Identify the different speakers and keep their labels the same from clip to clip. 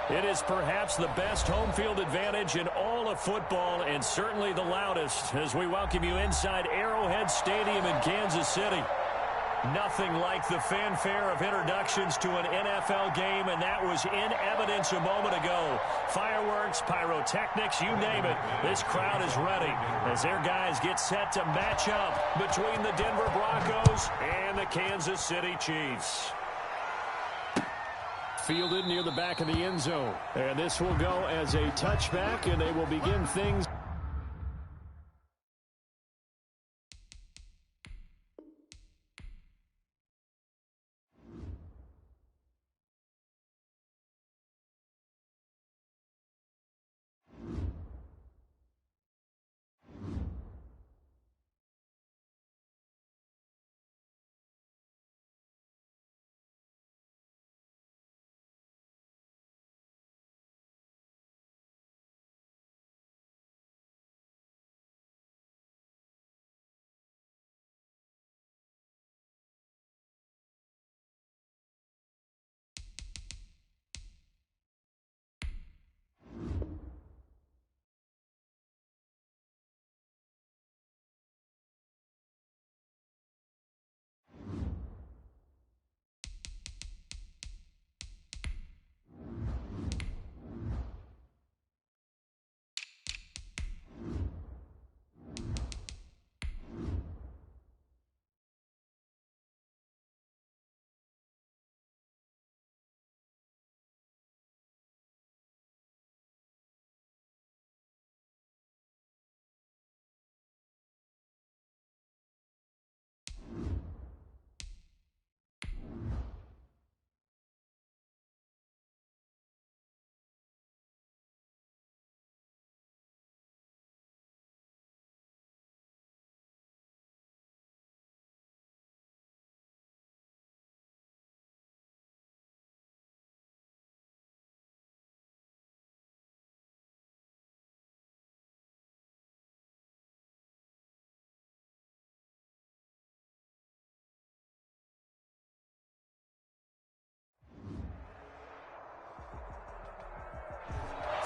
Speaker 1: It is perhaps the best home field advantage in all of football and certainly the loudest as we welcome you inside Arrowhead Stadium in Kansas City. Nothing like the fanfare of introductions to an NFL game, and that was in evidence a moment ago. Fireworks, pyrotechnics, you name it. This crowd is ready as their guys get set to match up between the Denver Broncos and the Kansas City Chiefs. Fielded near the back of the end zone. And this will go as a touchback, and they will begin things.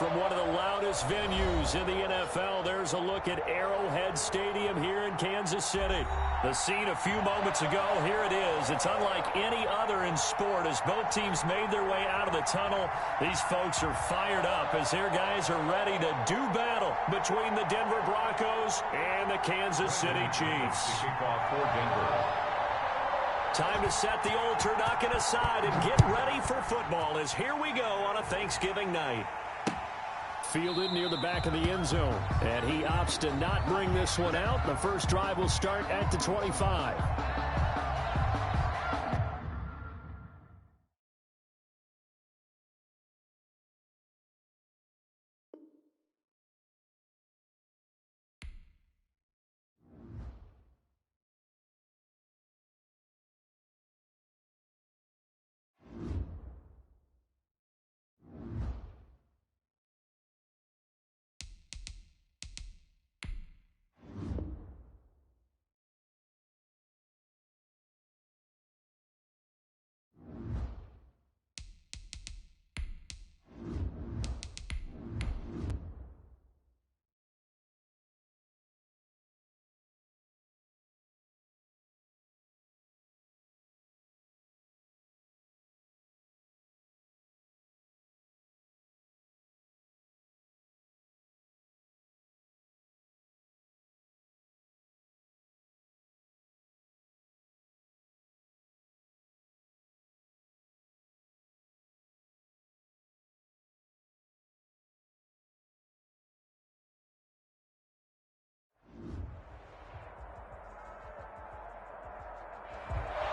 Speaker 1: From one of the loudest venues in the NFL, there's a look at Arrowhead Stadium here in Kansas City. The scene a few moments ago, here it is. It's unlike any other in sport as both teams made their way out of the tunnel. These folks are fired up as their guys are ready to do battle between the Denver Broncos and the Kansas City Chiefs. Time to set the old turducken aside and get ready for football as here we go on a Thanksgiving night. Fielded near the back of the end zone. And he opts to not bring this one out. The first drive will start at the 25.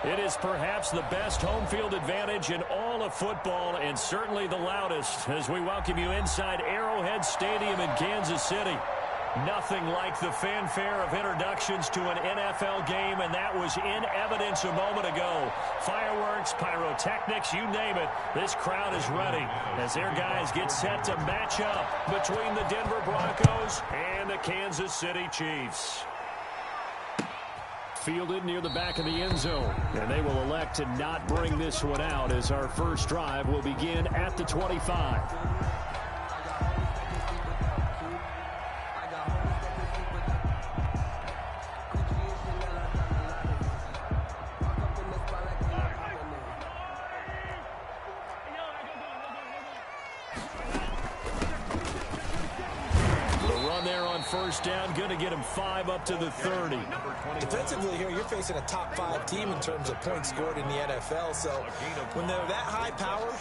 Speaker 1: It is perhaps the best home field advantage in all of football and certainly the loudest as we welcome you inside Arrowhead Stadium in Kansas City. Nothing like the fanfare of introductions to an NFL game, and that was in evidence a moment ago. Fireworks, pyrotechnics, you name it. This crowd is ready as their guys get set to match up between the Denver Broncos and the Kansas City Chiefs. Fielded near the back of the end zone. And they will elect to not bring this one out as our first drive will begin at the 25. First down, going to get him 5 up to the 30.
Speaker 2: Defensively here, you're facing a top 5 team in terms of points scored in the NFL. So when they're that high power,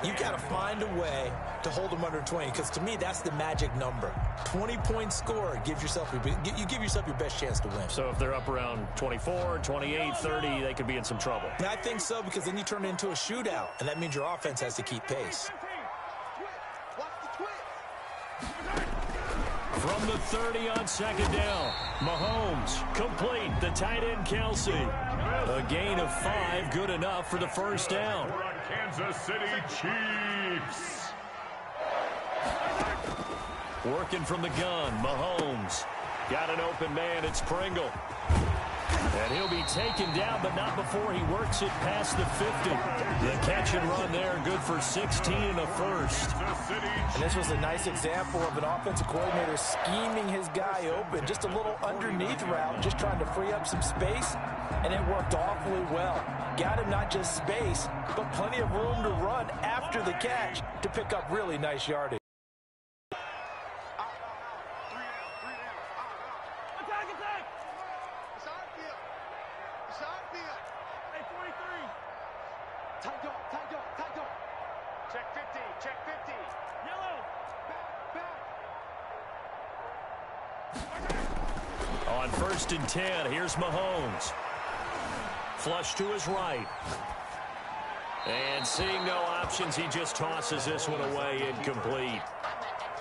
Speaker 2: you got to find a way to hold them under 20. Because to me, that's the magic number. 20 points scored gives yourself you give yourself your best chance to win.
Speaker 1: So if they're up around 24, 28, 30, they could be in some trouble.
Speaker 2: Yeah, I think so, because then you turn it into a shootout, and that means your offense has to keep pace.
Speaker 1: From the 30 on second down, Mahomes complete, the tight end Kelsey. A gain of 5, good enough for the first down.
Speaker 3: Kansas City Chiefs.
Speaker 1: Working from the gun, Mahomes. Got an open man, it's Pringle. And he'll be taken down, but not before he works it past the 50. The catch and run there, good for 16 and a first.
Speaker 2: And this was a nice example of an offensive coordinator scheming his guy open. Just a little underneath route, just trying to free up some space, and it worked awfully well. Got him not just space, but plenty of room to run after the catch to pick up really nice yardage.
Speaker 1: On 1st and 10, here's Mahomes. Flush to his right. And seeing no options, he just tosses this one away, incomplete.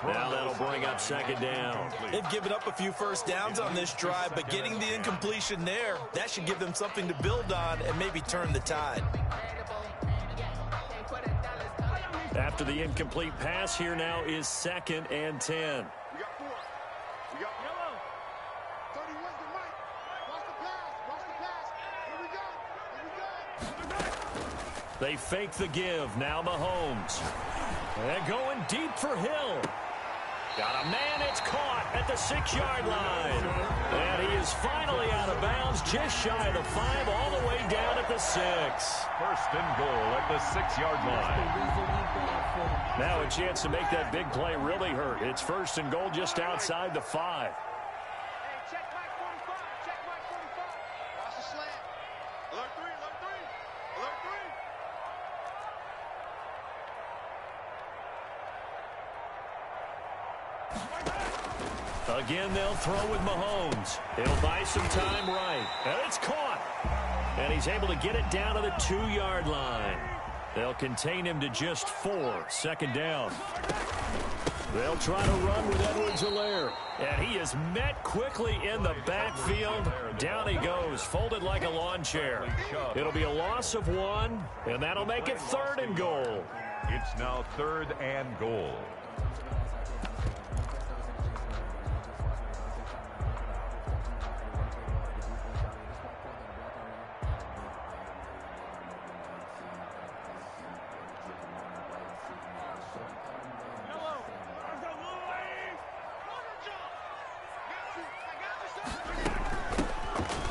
Speaker 1: Now that'll bring up second down.
Speaker 2: They've given up a few first downs on this drive, but getting the incompletion there, that should give them something to build on and maybe turn the tide.
Speaker 1: After the incomplete pass, here now is 2nd and 10. They fake the give. Now Mahomes. And going deep for Hill. Got a man. It's caught at the 6-yard line. And he is finally out of bounds, just shy of the 5, all the way down at the 6.
Speaker 3: 1st and goal at the 6-yard line.
Speaker 1: Now a chance to make that big play really hurt. It's 1st and goal just outside the 5. Again, they'll throw with Mahomes. He'll buy some time right. And it's caught. And he's able to get it down to the 2-yard line. They'll contain him to just 4. 2nd down. They'll try to run with Edwards-Helaire. And he is met quickly in the backfield. Down he goes, folded like a lawn chair. It'll be a loss of 1, and that'll make it 3rd and goal.
Speaker 3: It's now 3rd and goal.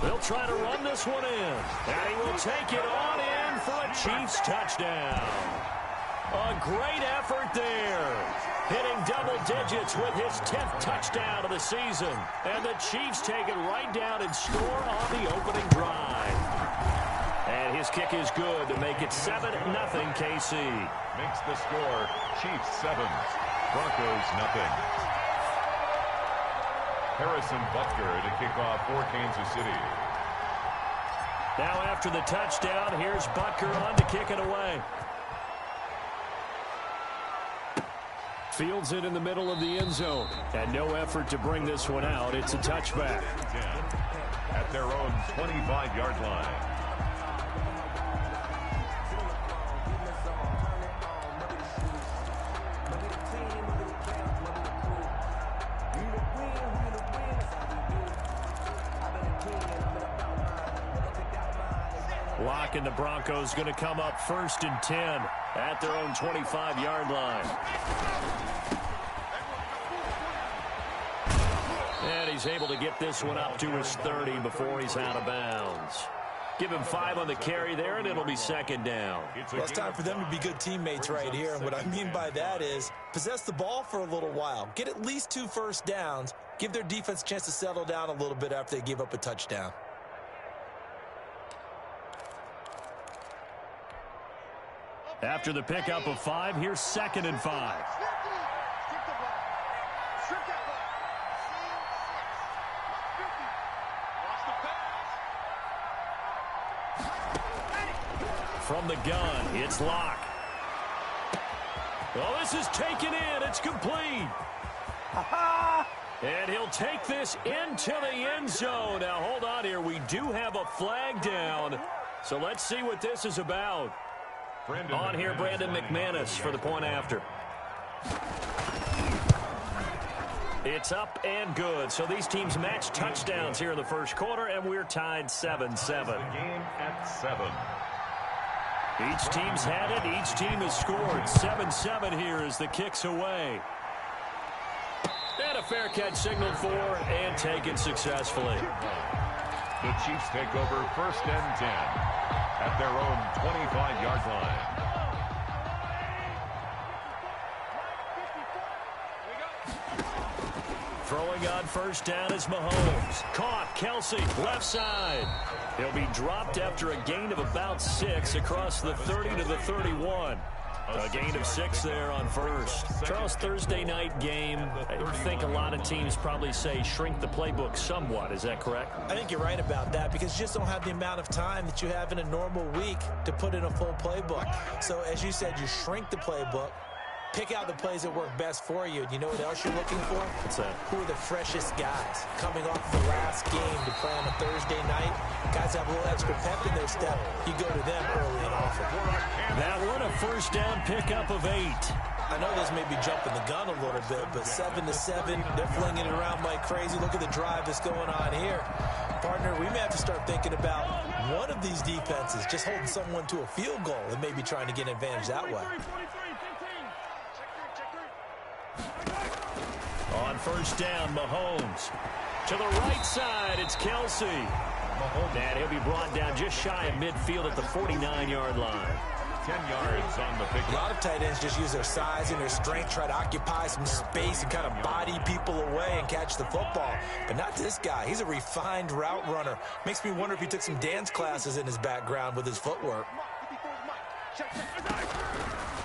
Speaker 1: They'll try to run this one in. And he will take it on in for a Chiefs touchdown. A great effort there. Hitting double digits with his 10th touchdown of the season. And the Chiefs take it right down and score on the opening drive. And his kick is good to make it 7-0 KC.
Speaker 3: Makes the score Chiefs 7, Broncos 0. Harrison Butker to kick off for Kansas City.
Speaker 1: Now after the touchdown, here's Butker on to kick it away. Fields it in the middle of the end zone. And no effort to bring this one out. It's a touchback.
Speaker 3: At their own 25-yard line.
Speaker 1: Locke and the Broncos going to come up 1st and 10 at their own 25-yard line. And he's able to get this one up to his 30 before he's out of bounds. Give him 5 on the carry there, and it'll be 2nd down.
Speaker 2: Well, it's time for them to be good teammates right here. And what I mean by that is possess the ball for a little while. Get at least 2 first downs. Give their defense a chance to settle down a little bit after they give up a touchdown.
Speaker 1: After the pickup of 5, here's 2nd and 5. From the gun, it's Locke. Oh, this is taken in. It's complete. And he'll take this into the end zone. Now, hold on here. We do have a flag down. So let's see what this is about. On here, Brandon McManus for the point after. It's up and good. So these teams match touchdowns here in the first quarter, and we're tied 7-7.
Speaker 3: Game at 7.
Speaker 1: Each team's had it. Each team has scored. 7-7 here as the kick's away. And a fair catch signaled for and taken successfully.
Speaker 3: The Chiefs take over 1st and 10 at their own 25-yard line.
Speaker 1: Throwing on 1st down is Mahomes. Caught. Kelsey, left side. He'll be dropped after a gain of about 6 across the 30 to the 31. A gain of 6 there on 1st. Charles, Thursday night game, I think a lot of teams probably say shrink the playbook somewhat. Is that correct?
Speaker 2: I think you're right about that because you just don't have the amount of time that you have in a normal week to put in a full playbook. So as you said, you shrink the playbook. Pick out the plays that work best for you. And you know what else you're looking for?
Speaker 1: What's that?
Speaker 2: Who are the freshest guys coming off the last game to play on a Thursday night? Guys have a little extra pep in their step. You go to them early and often.
Speaker 1: That one a 1st down pickup of 8.
Speaker 2: I know this may be jumping the gun a little bit, but 7-7, they're flinging it around like crazy. Look at the drive that's going on here. Partner, we may have to start thinking about one of these defenses just holding someone to a field goal and maybe trying to get an advantage that way.
Speaker 1: On 1st down, Mahomes. To the right side, it's Kelsey. And he'll be brought down just shy of midfield at the 49-yard line.
Speaker 3: 10 yards on the pick.
Speaker 2: A lot of tight ends just use their size and their strength, try to occupy some space and kind of body people away and catch the football. But not this guy. He's a refined route runner. Makes me wonder if he took some dance classes in his background with his footwork.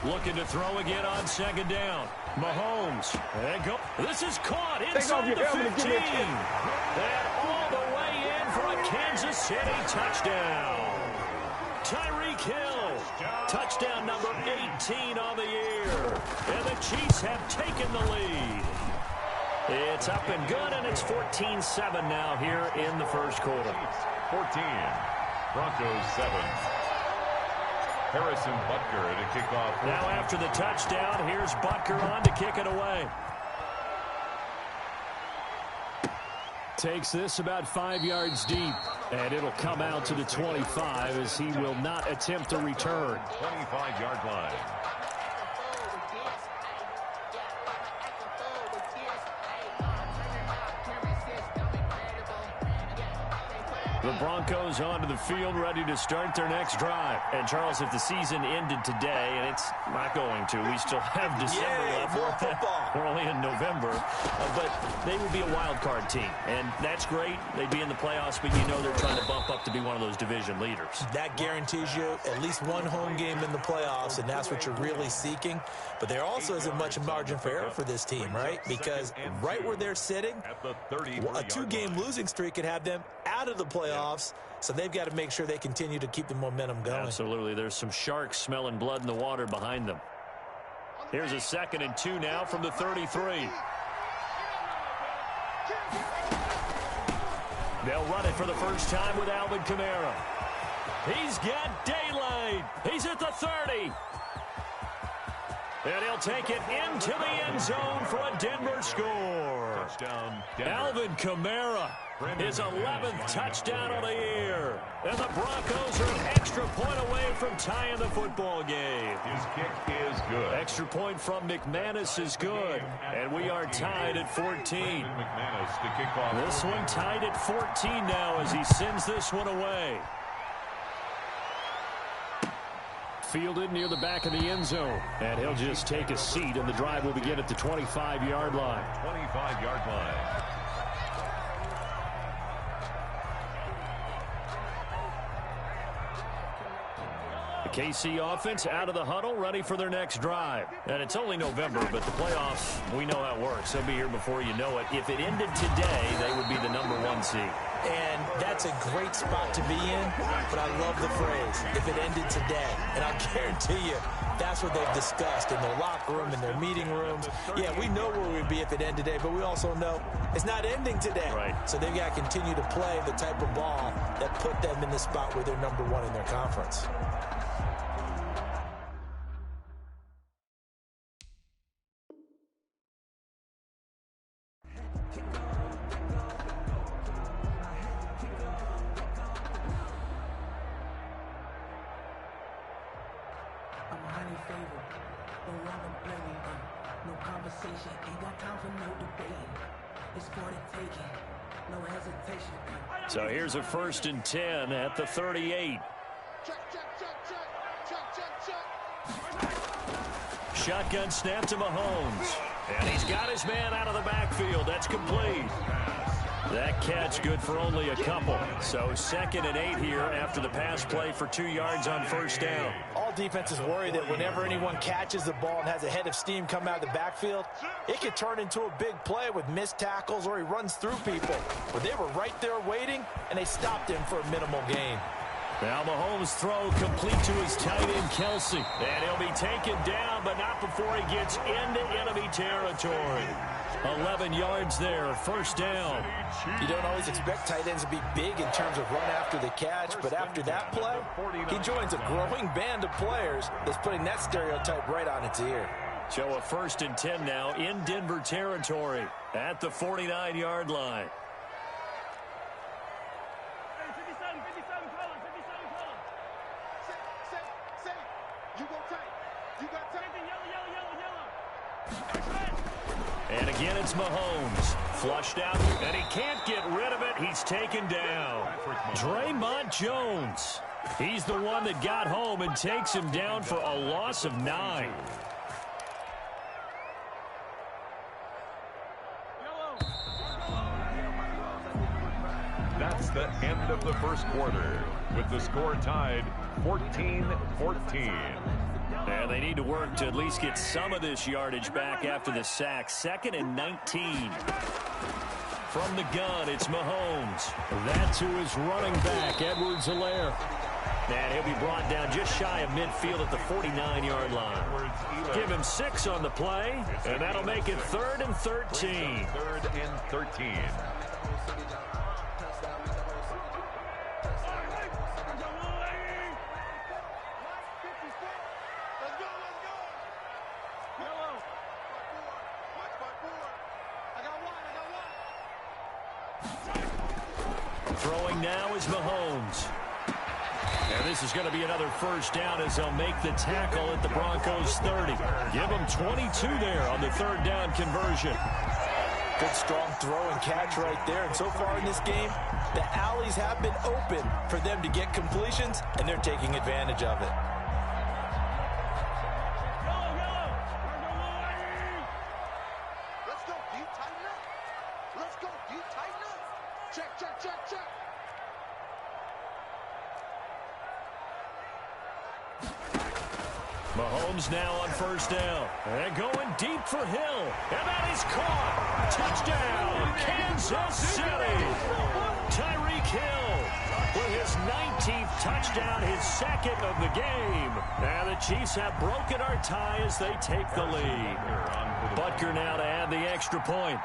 Speaker 1: Looking to throw again on 2nd down. Mahomes. And go. This is caught inside the 15. And all the way in for a Kansas City touchdown. Tyreek Hill. Touchdown number 18 on the year. And the Chiefs have taken the lead. It's up and good, and it's 14-7 now here in the first quarter.
Speaker 3: 14. Broncos 7. Harrison Butker to kick off.
Speaker 1: Now after the touchdown, here's Butker on to kick it away. Takes this about 5 yards deep, and it'll come out to the 25 as he will not attempt to return.
Speaker 3: 25-yard line.
Speaker 1: The Broncos onto the field, ready to start their next drive. And, Charles, if the season ended today, and it's not going to, we still have December left.
Speaker 2: More football.
Speaker 1: We're only in November. But they would be a wild card team, and that's great. They'd be in the playoffs, but you know they're trying to bump up to be one of those division leaders.
Speaker 2: That guarantees you at least one home game in the playoffs, and that's what you're really seeking. But there also isn't much margin for error for this team, right? Because right where they're sitting, a 2-game losing streak could have them out of the playoffs, so they've got to make sure they continue to keep the momentum going.
Speaker 1: Absolutely. There's some sharks smelling blood in the water behind them. Here's a 2nd and 2 now from the 33. They'll run it for the first time with Alvin Kamara. He's got daylight. He's at the 30. And he'll take it into the end zone for a Denver score.
Speaker 3: Touchdown, Denver.
Speaker 1: Alvin Kamara, his 11th touchdown of the year. And the Broncos are an extra point away from tying the football game.
Speaker 3: His kick is good.
Speaker 1: Extra point from McManus is good. And we are tied at 14.
Speaker 3: McManus to kick off.
Speaker 1: This one tied at 14 now as he sends this one away. Fielded near the back of the end zone. And he'll just take a seat, and the drive will begin at the 25-yard line.
Speaker 3: 25-yard line.
Speaker 1: KC offense out of the huddle, ready for their next drive. And it's only November, but the playoffs, we know how it works. They'll be here before you know it. If it ended today, they would be the #1 seed.
Speaker 2: And that's a great spot to be in, but I love the phrase, if it ended today. And I guarantee you, that's what they've discussed in their locker room, in their meeting rooms. Yeah, we know where we'd be if it ended today, but we also know it's not ending today.
Speaker 1: Right.
Speaker 2: So they've got to continue to play the type of ball that put them in the spot where they're #1 in their conference.
Speaker 1: So here's a 1st and 10 at the 38. Shotgun snap to Mahomes. And he's got his man out of the backfield. That's complete. That catch good for only a couple. So 2nd and 8 here after the pass play for 2 yards on 1st down.
Speaker 2: All defenses worry that whenever anyone catches the ball and has a head of steam come out of the backfield, it could turn into a big play with missed tackles or he runs through people. But they were right there waiting, and they stopped him for a minimal gain.
Speaker 1: Now Mahomes' throw complete to his tight end, Kelsey. And he'll be taken down, but not before he gets into enemy territory. 11 yards there, 1st down.
Speaker 2: You don't always expect tight ends to be big in terms of run after the catch, but after that play, he joins a growing band of players that's putting that stereotype right on its ear.
Speaker 1: So a 1st and 10 now in Denver territory at the 49-yard line. And again, it's Mahomes. Flushed out, and he can't get rid of it. He's taken down. Draymond Jones. He's the one that got home and takes him down for a loss of 9.
Speaker 3: That's the end of the 1st quarter, with the score tied 14-14.
Speaker 1: And they need to work to at least get some of this yardage back after the sack. 2nd and 19. From the gun, it's Mahomes. That's who is running back, Edwards-Helaire. And he'll be brought down just shy of midfield at the 49-yard line. Give him 6 on the play, and that'll make it 3rd and 13.
Speaker 3: 3rd and 13.
Speaker 1: Throwing now is Mahomes. And this is going to be another 1st down as they'll make the tackle at the Broncos 30. Give them 22 there on the 3rd down conversion.
Speaker 2: Good strong throw and catch right there. And so far in this game, the alleys have been open for them to get completions, and they're taking advantage of it.
Speaker 1: Mahomes now on 1st down. And going deep for Hill. And that is caught. Touchdown, Kansas City. Tyreek Hill with his 19th touchdown, his 2nd of the game. And the Chiefs have broken our tie as they take the lead. Butker now to add the extra point.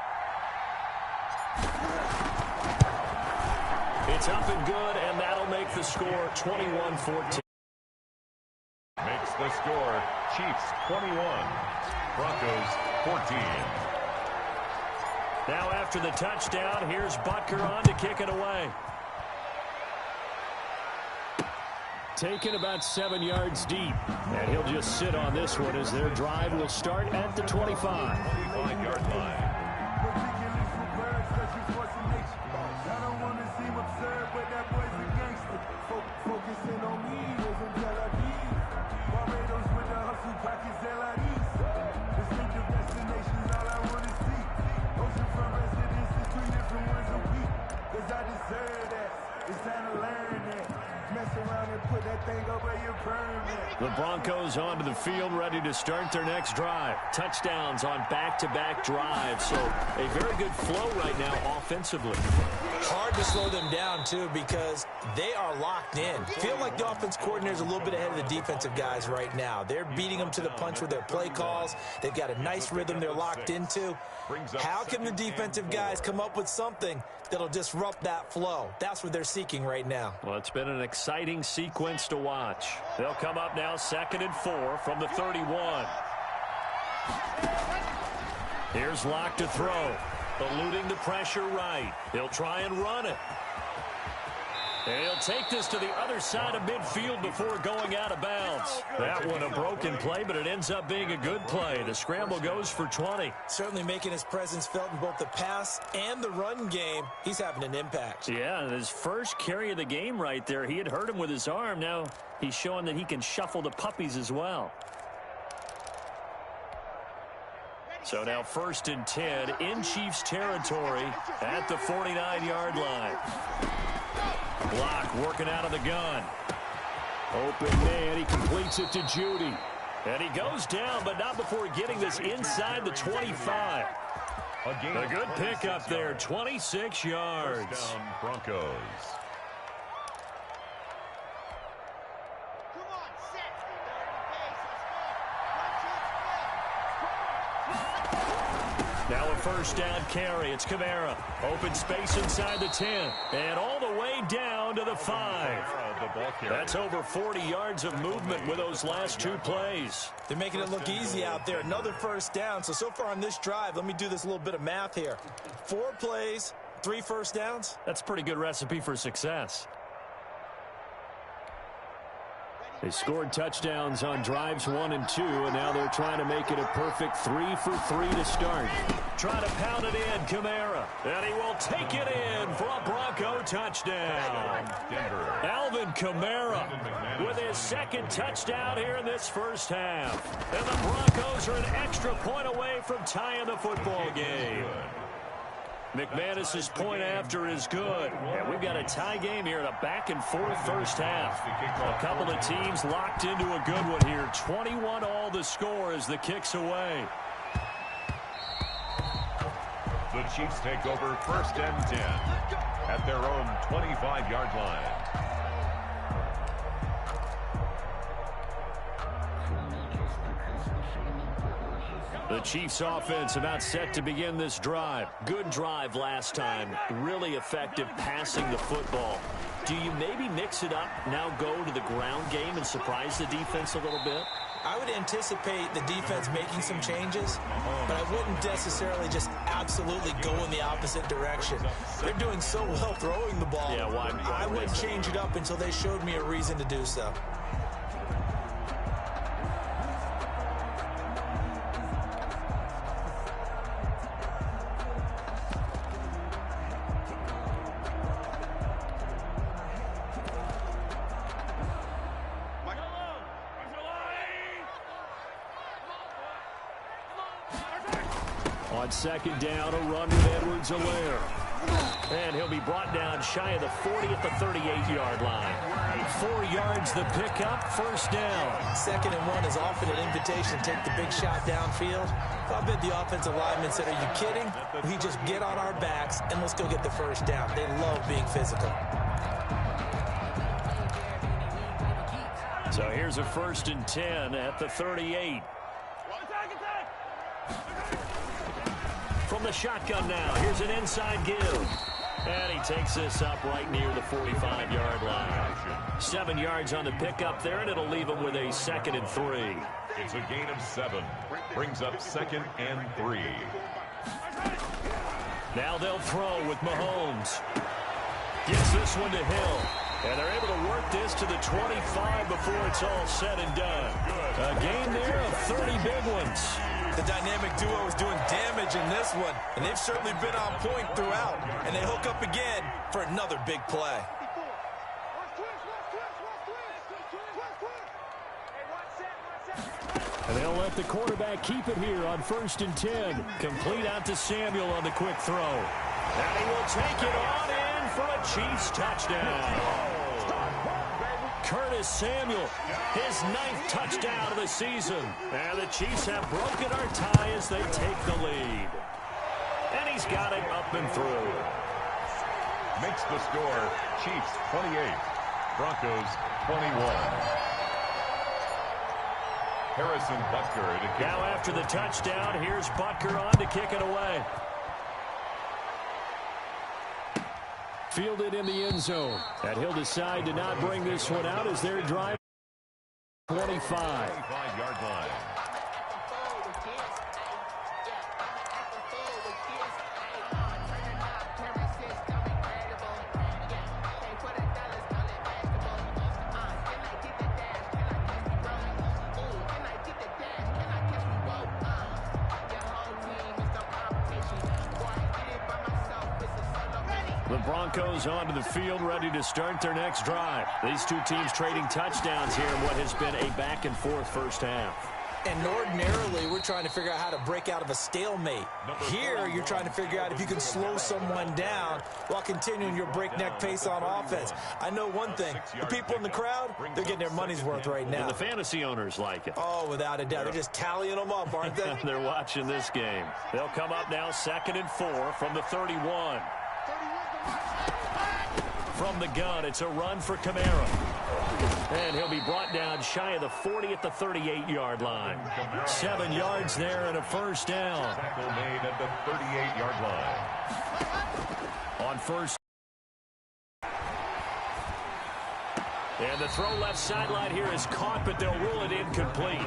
Speaker 1: It's up and good, and that'll make the score 21-14.
Speaker 3: Makes the score Chiefs 21, Broncos 14.
Speaker 1: Now after the touchdown, here's Butker on to kick it away. Taken about 7 yards deep. And he'll just sit on this one as their drive will start at the 25.
Speaker 3: 25-yard line.
Speaker 1: The Broncos onto the field, ready to start their next drive. Touchdowns on back-to-back drives, so a very good flow right now offensively.
Speaker 2: Hard to slow them down, too, because they are locked in. Feel like the offense coordinator is a little bit ahead of the defensive guys right now. They're beating them to the punch with their play calls. They've got a nice rhythm they're locked into. How can the defensive guys come up with something that'll disrupt that flow? That's what they're seeking right now.
Speaker 1: Well, it's been an exciting sequence to watch. They'll come up now 2nd and 4 from the 31. Here's Locke to throw. Eluding the pressure right. He'll try and run it. And he'll take this to the other side of midfield before going out of bounds. That one a broken play, but it ends up being a good play. The scramble goes for 20.
Speaker 2: Certainly making his presence felt in both the pass and the run game. He's having an impact.
Speaker 1: Yeah, and his first carry of the game right there, he had hurt him with his arm. Now he's showing that he can shuffle the puppies as well. So now 1st and 10 in Chiefs territory at the 49-yard line. Block working out of the gun. Open man, he completes it to Judy. And he goes down, but not before getting this inside the 25. A good pickup there, 26 yards.
Speaker 3: First down, Broncos.
Speaker 1: Now a first down carry. It's Kamara. Open space inside the 10. And all the way down to the 5. That's over 40 yards of movement with those last 2 plays.
Speaker 2: They're making it look easy out there. Another first down. So far on this drive, let me do this little bit of math here. 4 plays, 3 first downs.
Speaker 1: That's a pretty good recipe for success. They scored touchdowns on drives 1 and 2, and now they're trying to make it a perfect 3 for 3 to start. Trying to pound it in, Kamara. And he will take it in for a Bronco touchdown. Alvin Kamara with his 2nd touchdown here in this first half. And the Broncos are an extra point away from tying the football game. McManus's point after is good. And we've got a tie game here in a back-and-forth first half. A couple of teams locked into a good one here. 21-all the score as the kick's away.
Speaker 3: The Chiefs take over 1st and 10 at their own 25-yard line.
Speaker 1: The Chiefs offense about set to begin this drive. Good drive last time. Really effective passing the football. Do you maybe mix it up, now go to the ground game and surprise the defense a little bit?
Speaker 2: I would anticipate the defense making some changes, but I wouldn't necessarily just absolutely go in the opposite direction. They're doing so well throwing the ball.
Speaker 1: Yeah, why?
Speaker 2: I wouldn't change it up until they showed me a reason to do so.
Speaker 1: On 2nd down, a run with Edwards-Helaire. And he'll be brought down shy of the 40 at the 38-yard line. 4 yards the pickup, first down.
Speaker 2: 2nd and 1 is often an invitation to take the big shot downfield. I bet the offensive lineman said, are you kidding? We just get on our backs and let's go get the first down. They love being physical.
Speaker 1: So here's a 1st and 10 at the 38. From the shotgun now, here's an inside give. And he takes this up right near the 45-yard line. 7 yards on the pickup there, and it'll leave him with a 2nd and 3.
Speaker 3: It's a gain of 7. Brings up 2nd and 3.
Speaker 1: Now they'll throw with Mahomes. Gets this one to Hill. And they're able to work this to the 25 before it's all said and done. A game there of 30 big ones.
Speaker 2: The dynamic duo is doing damage in this one, and they've certainly been on point throughout. And they hook up again for another big play.
Speaker 1: And they'll let the quarterback keep it here on 1st and 10. Complete out to Samuel on the quick throw. And he will take it on in for a Chiefs touchdown. Curtis Samuel, his 9th touchdown of the season. And the Chiefs have broken our tie as they take the lead. And he's got it up and through.
Speaker 3: Makes the score Chiefs 28, Broncos 21. Harrison Butker to kick.
Speaker 1: Now after the touchdown, here's Butker on to kick it away. Fielded in the end zone. And he'll decide to not bring this one out as their drive 25.
Speaker 3: 25-yard line.
Speaker 1: The Broncos onto the field, ready to start their next drive. These two teams trading touchdowns here in what has been a back-and-forth first half.
Speaker 2: And ordinarily, we're trying to figure out how to break out of a stalemate. Here, you're trying to figure out if you can slow someone down while continuing your breakneck pace on offense. I know one thing. The people in the crowd, they're getting their money's worth right now.
Speaker 1: And the fantasy owners like it.
Speaker 2: Oh, without a doubt. They're just tallying them up, aren't they?
Speaker 1: They're watching this game. They'll come up now 2nd and 4 from the 31. From the gun, it's a run for Kamara. And he'll be brought down shy of the 40 at the 38-yard line. 7 yards there and a first down.
Speaker 3: Tackle made at the 38-yard line.
Speaker 1: On first. And the throw left sideline here is caught, but they'll rule it incomplete.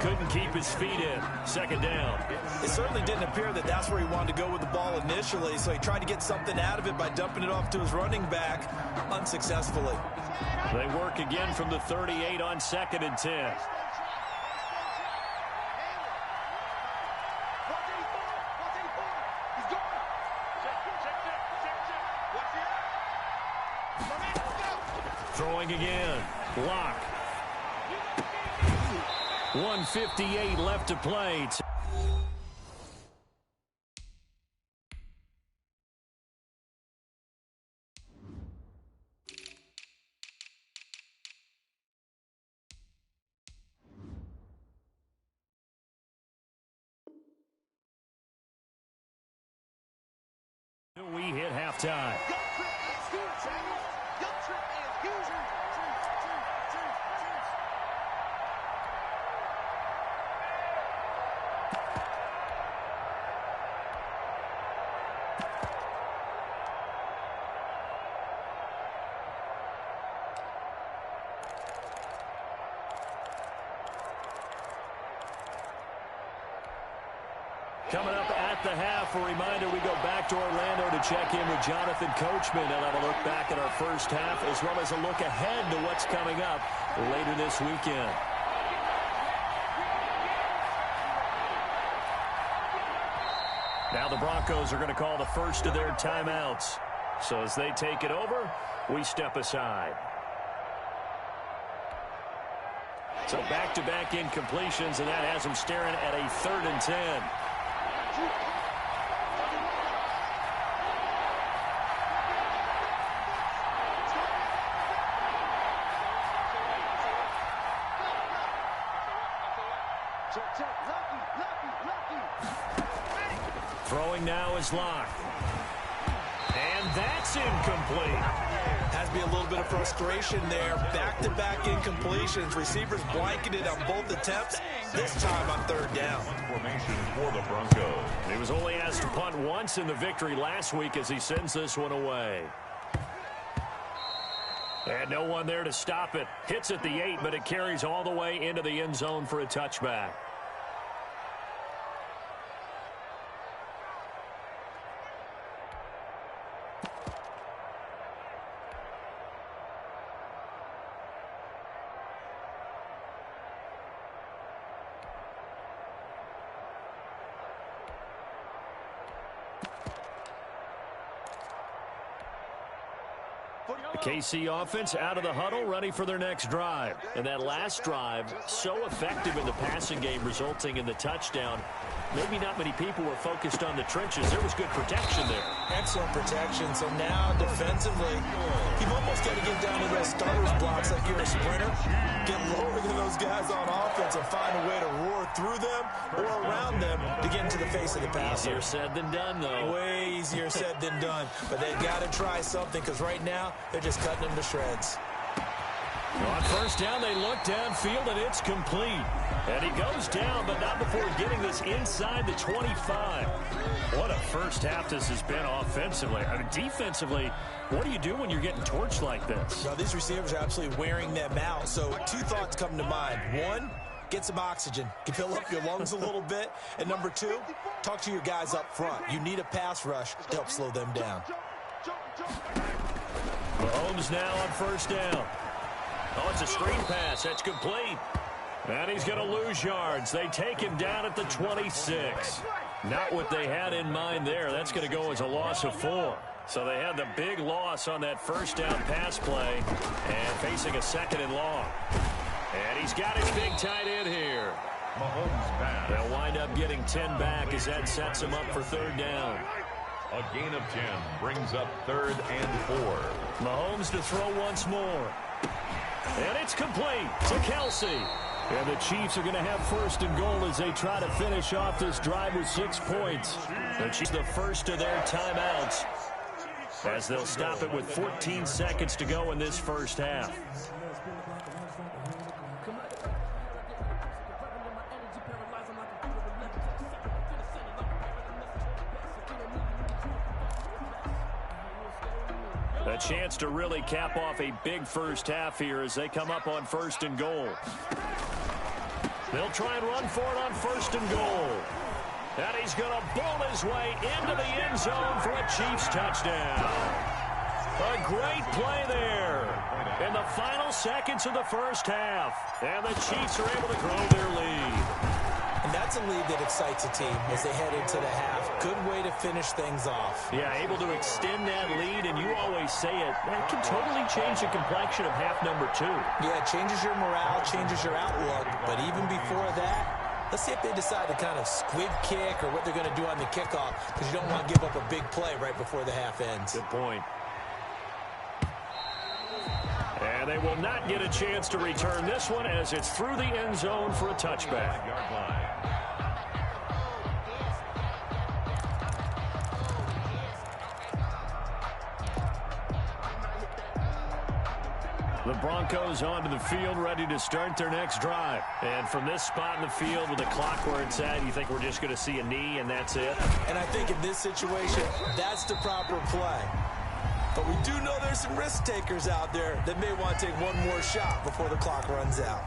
Speaker 1: Couldn't keep his feet in. 2nd down.
Speaker 2: It certainly didn't appear that that's where he wanted to go with the ball initially, so he tried to get something out of it by dumping it off to his running back unsuccessfully.
Speaker 1: They work again from the 38 on 2nd and 10. Throwing again. Block. 1:58 left to play. We hit halftime. Coming up at the half, a reminder, we go back to Orlando to check in with Jonathan Coachman. He'll have a look back at our first half as well as a look ahead to what's coming up later this weekend. Now the Broncos are going to call the first of their timeouts. So as they take it over, we step aside. So back-to-back incompletions, and that has them staring at a 3rd and 10. Throwing now is Locke. And that's incomplete.
Speaker 2: Has to be a little bit of frustration there. Back-to-back incompletions. Receivers blanketed on both attempts. This time on 3rd down.
Speaker 3: Formation for the Broncos.
Speaker 1: He was only asked to punt once in the victory last week as he sends this one away. And no one there to stop it. Hits at the 8, but it carries all the way into the end zone for a touchback. The KC offense out of the huddle, ready for their next drive. And that last drive, so effective in the passing game, resulting in the touchdown. Maybe not many people were focused on the trenches. There was good protection there.
Speaker 2: Excellent protection. So now defensively, you've almost got to get down to those starters blocks like you're a sprinter. Get lower than those guys on offense and find a way to roar through them or around them to get into the face of the passer.
Speaker 1: Easier said than done, though.
Speaker 2: Way easier said than done. But they've got to try something because right now they're just cutting them to shreds.
Speaker 1: On first down, they look downfield, and it's complete. And he goes down, but not before getting this inside the 25. What a first half this has been offensively. I mean, defensively, what do you do when you're getting torched like this?
Speaker 2: Now, these receivers are absolutely wearing them out. So two thoughts come to mind. One, get some oxygen. Fill up your lungs a little bit. And number two, talk to your guys up front. You need a pass rush to help slow them down.
Speaker 1: Mahomes now on first down. Oh, it's a screen pass. That's complete. And he's going to lose yards. They take him down at the 26. Not what they had in mind there. That's going to go as a loss of 4. So they had the big loss on that first down pass play and facing a second and long. And he's got his big tight end here.
Speaker 3: Mahomes pass.
Speaker 1: They'll wind up getting 10 back as that sets him up for third down.
Speaker 3: A gain of 10 brings up 3rd and 4.
Speaker 1: Mahomes to throw once more. And it's complete to Kelsey. And the Chiefs are going to have first and goal as they try to finish off this drive with 6 points. The Chiefs the first of their timeouts as they'll stop it with 14 seconds to go in this first half. A chance to really cap off a big first half here as they come up on first and goal. They'll try and run for it on first and goal. And he's going to bull his way into the end zone for a Chiefs touchdown. A great play there in the final seconds of the first half. And the Chiefs are able to grow their lead.
Speaker 2: And that's a lead that excites a team as they head into the half. Good way to finish things off.
Speaker 1: Yeah, able to extend that lead, and you always say it, that can totally change the complexion of half number 2.
Speaker 2: Yeah, it changes your morale, changes your outlook. But even before that, let's see if they decide to kind of squib kick or what they're going to do on the kickoff, because you don't want to give up a big play right before the half ends.
Speaker 1: Good point. And they will not get a chance to return this one as it's through the end zone for a touchback. The Broncos onto the field, ready to start their next drive. And from this spot in the field with the clock where it's at, you think we're just going to see a knee and that's it?
Speaker 2: And I think in this situation, that's the proper play. But we do know there's some risk takers out there that may want to take one more shot before the clock runs out.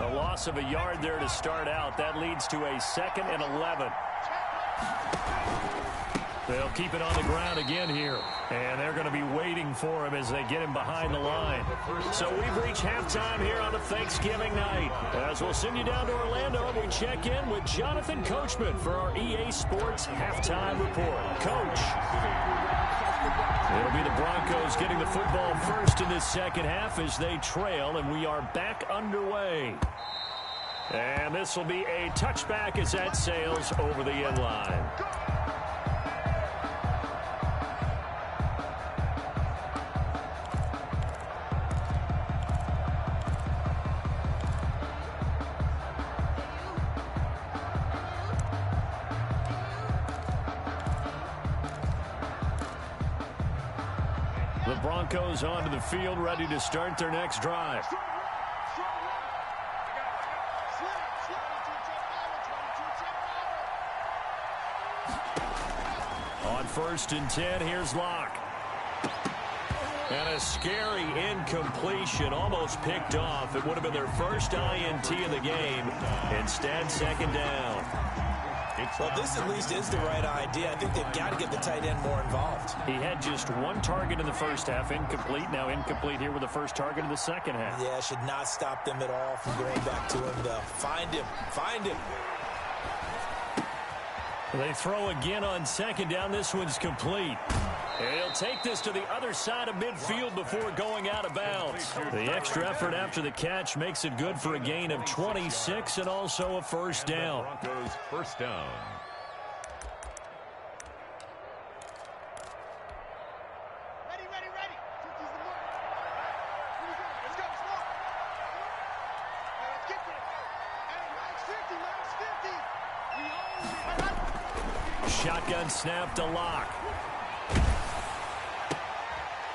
Speaker 1: A loss of a yard there to start out. That leads to a 2nd and 11. They'll keep it on the ground again here. And they're going to be waiting for him as they get him behind the line. So we've reached halftime here on a Thanksgiving night. As we'll send you down to Orlando and we check in with Jonathan Coachman for our EA Sports Halftime Report. Coach. It'll be the Broncos getting the football first in this second half as they trail, and we are back underway. And this will be a touchback as that sails over the end line. The Broncos onto the field, ready to start their next drive. On 1st and 10, here's Locke. And a scary incompletion, almost picked off. It would have been their first INT in the game. Instead, 2nd down.
Speaker 2: Well, this at least is the right idea. I think they've got to get the tight end more involved.
Speaker 1: He had just 1 target in the first half, incomplete. Now incomplete here with the first target in the second half.
Speaker 2: Yeah, should not stop them at all from going back to him, though. Find him. Find him.
Speaker 1: They throw again on second down. This one's complete. And he'll take this to the other side of midfield before going out of bounds. The extra effort after the catch makes it good for a gain of 26 and also a first down.
Speaker 3: Broncos first down.
Speaker 1: Shotgun snap to Locke.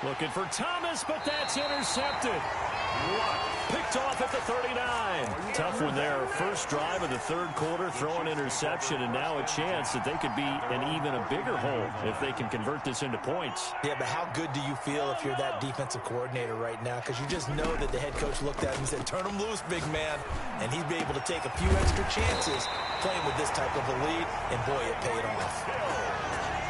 Speaker 1: Looking for Thomas, but that's intercepted. Locke picked off at the 39. Tough one there. First drive of the third quarter, throw an interception, and now a chance that they could be in even a bigger hole if they can convert this into points.
Speaker 2: Yeah, but how good do you feel if you're that defensive coordinator right now? Because you just know that the head coach looked at him and said, turn him loose, big man. And he'd be able to take a few extra chances playing with this type of a lead, and boy, it paid off.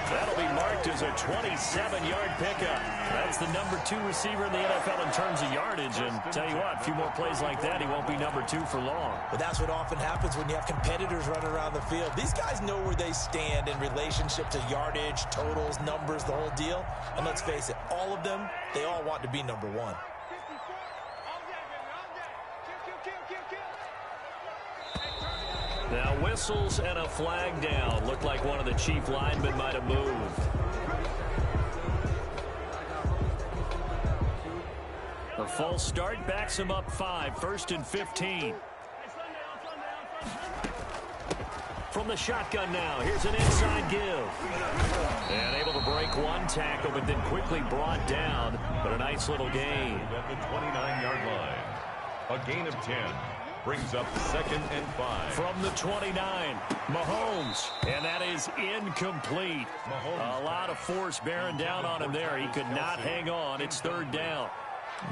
Speaker 1: That'll be marked as a 27-yard pickup. That's the number 2 receiver in the NFL in terms of yardage. And tell you what, a few more plays like that, he won't be number 2 for long.
Speaker 2: But that's what often happens when you have competitors running around the field. These guys know where they stand in relationship to yardage, totals, numbers, the whole deal. And let's face it, all of them, they all want to be number 1.
Speaker 1: Now whistles and a flag down. Looked like one of the chief linemen might have moved. A false start backs him up 5. First and 15. From the shotgun now. Here's an inside give. And able to break one tackle, but then quickly brought down. But a nice little gain.
Speaker 3: At the 29-yard line. A gain of 10. Brings up 2nd and 5.
Speaker 1: From the 29, Mahomes. And that is incomplete. A lot of force bearing down on him there. He could not hang on. It's 3rd down.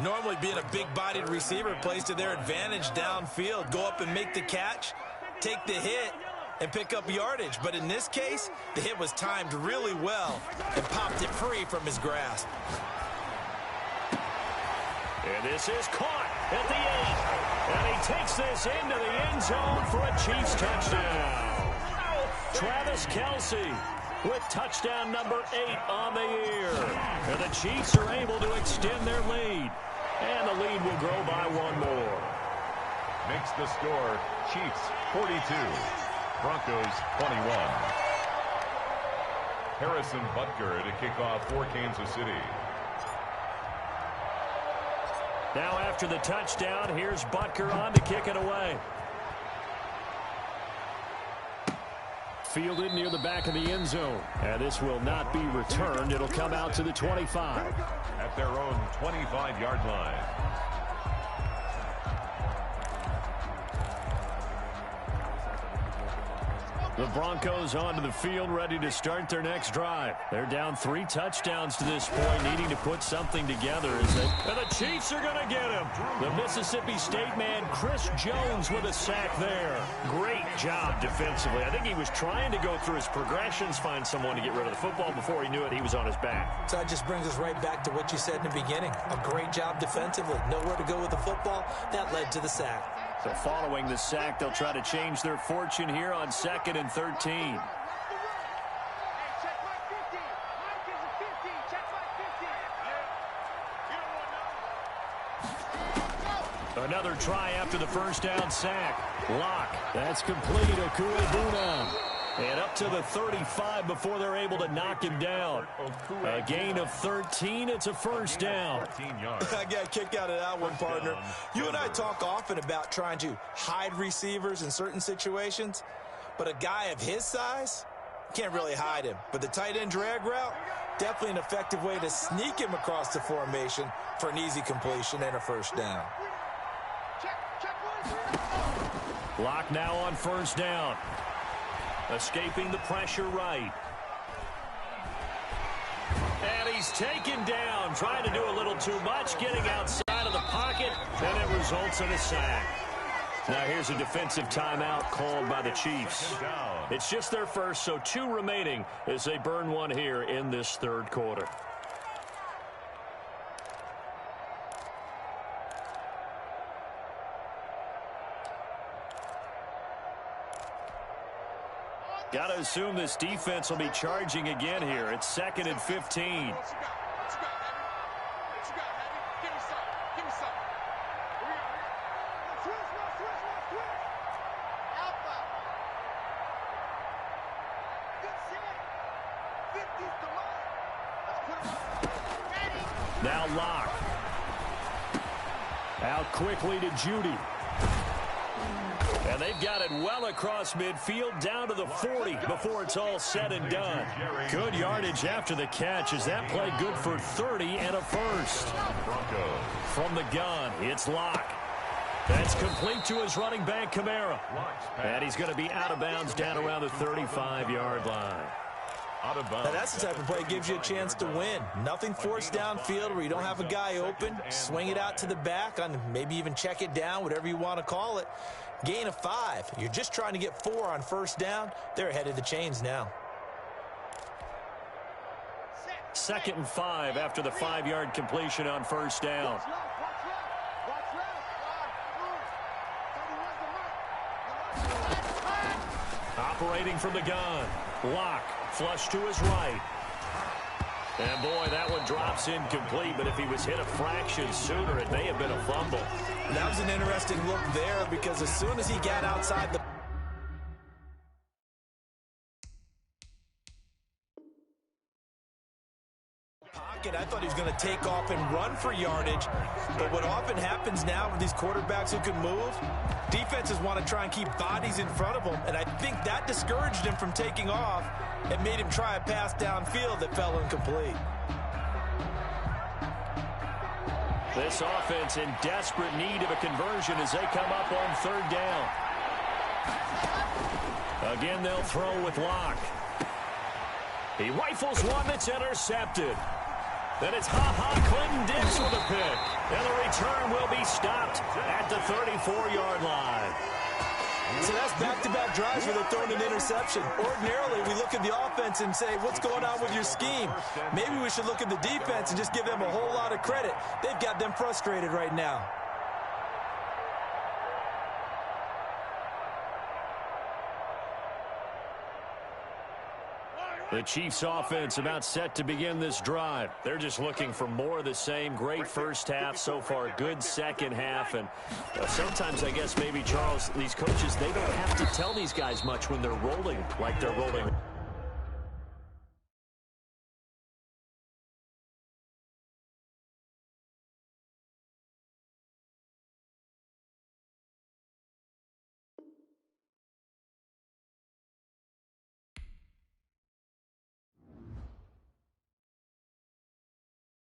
Speaker 2: Normally being a big-bodied receiver plays to their advantage downfield. Go up and make the catch, take the hit, and pick up yardage. But in this case, the hit was timed really well and popped it free from his grasp.
Speaker 1: And this is caught at the 8. And he takes this into the end zone for a Chiefs touchdown. Travis Kelce with touchdown number 8 on the year. And the Chiefs are able to extend their lead. And the lead will grow by 1 more.
Speaker 3: Makes the score Chiefs 42, Broncos 21. Harrison Butker to kick off for Kansas City.
Speaker 1: Now after the touchdown, here's Butker on to kick it away. Fielded near the back of the end zone. And this will not be returned. It'll come out to the 25.
Speaker 3: At their own 25-yard line.
Speaker 1: The Broncos onto the field, ready to start their next drive. They're down 3 touchdowns to this point, needing to put something together. And the Chiefs are going to get him. The Mississippi State man, Chris Jones, with a sack there. Great job defensively. I think he was trying to go through his progressions, find someone to get rid of the football. Before he knew it, he was on his back.
Speaker 2: So that just brings us right back to what you said in the beginning. A great job defensively. Nowhere to go with the football. That led to the sack.
Speaker 1: So following the sack, they'll try to change their fortune here on 2nd and 13. Another try after the first down sack. Locke. That's complete. Okuegbuna. And up to the 35 before they're able to knock him down. A gain of 13. It's a first down.
Speaker 2: I got a kick out of that one, partner. You and I talk often about trying to hide receivers in certain situations, but a guy of his size can't really hide him. But the tight end drag route, definitely an effective way to sneak him across the formation for an easy completion and a first down.
Speaker 1: Locke now on first down. Escaping the pressure right. And he's taken down, trying to do a little too much, getting outside of the pocket, and it results in a sack. Now here's a defensive timeout called by the Chiefs. It's just their first, so 2 remaining as they burn one here in this third quarter. Got to assume this defense will be charging again here. It's 2nd and 15. Now Locke. Out quickly to Judy. And they've got it well across midfield down to the 40 before it's all said and done. Good yardage after the catch as that play good for 30 and a first. From the gun, it's Locke. That's complete to his running back, Kamara. And he's going to be out of bounds down around the 35-yard line.
Speaker 2: Now that's the type of play that gives you a chance to win. Nothing forced downfield where you don't have a guy open. Swing it out to the back, on maybe even check it down, whatever you want to call it. Gain of 5. You're just trying to get 4 on first down. They're ahead of the chains now.
Speaker 1: 2nd and 5 after the 5-yard completion on first down. Operating from the gun. Locke, flush to his right. And boy, that one drops incomplete, but if he was hit a fraction sooner, it may have been a fumble.
Speaker 2: That was an interesting look there because as soon as he got outside the pocket, I thought he was going to take off and run for yardage. But what often happens now with these quarterbacks who can move, defenses want to try and keep bodies in front of them, and I think that discouraged him from taking off and made him try a pass downfield that fell incomplete.
Speaker 1: This offense in desperate need of a conversion as they come up on 3rd down. Again, they'll throw with Locke. He rifles one that's intercepted. Then it's Clinton Dix with a pick. And the return will be stopped at the 34-yard line.
Speaker 2: So that's back-to-back drives where they're throwing an interception. Ordinarily, we look at the offense and say, what's going on with your scheme? Maybe we should look at the defense and just give them a whole lot of credit. They've got them frustrated right now.
Speaker 1: The Chiefs offense about set to begin this drive. They're just looking for more of the same. Great first half so far, good second half. And sometimes, I guess, maybe, Charles, these coaches, they don't have to tell these guys much when they're rolling like they're rolling.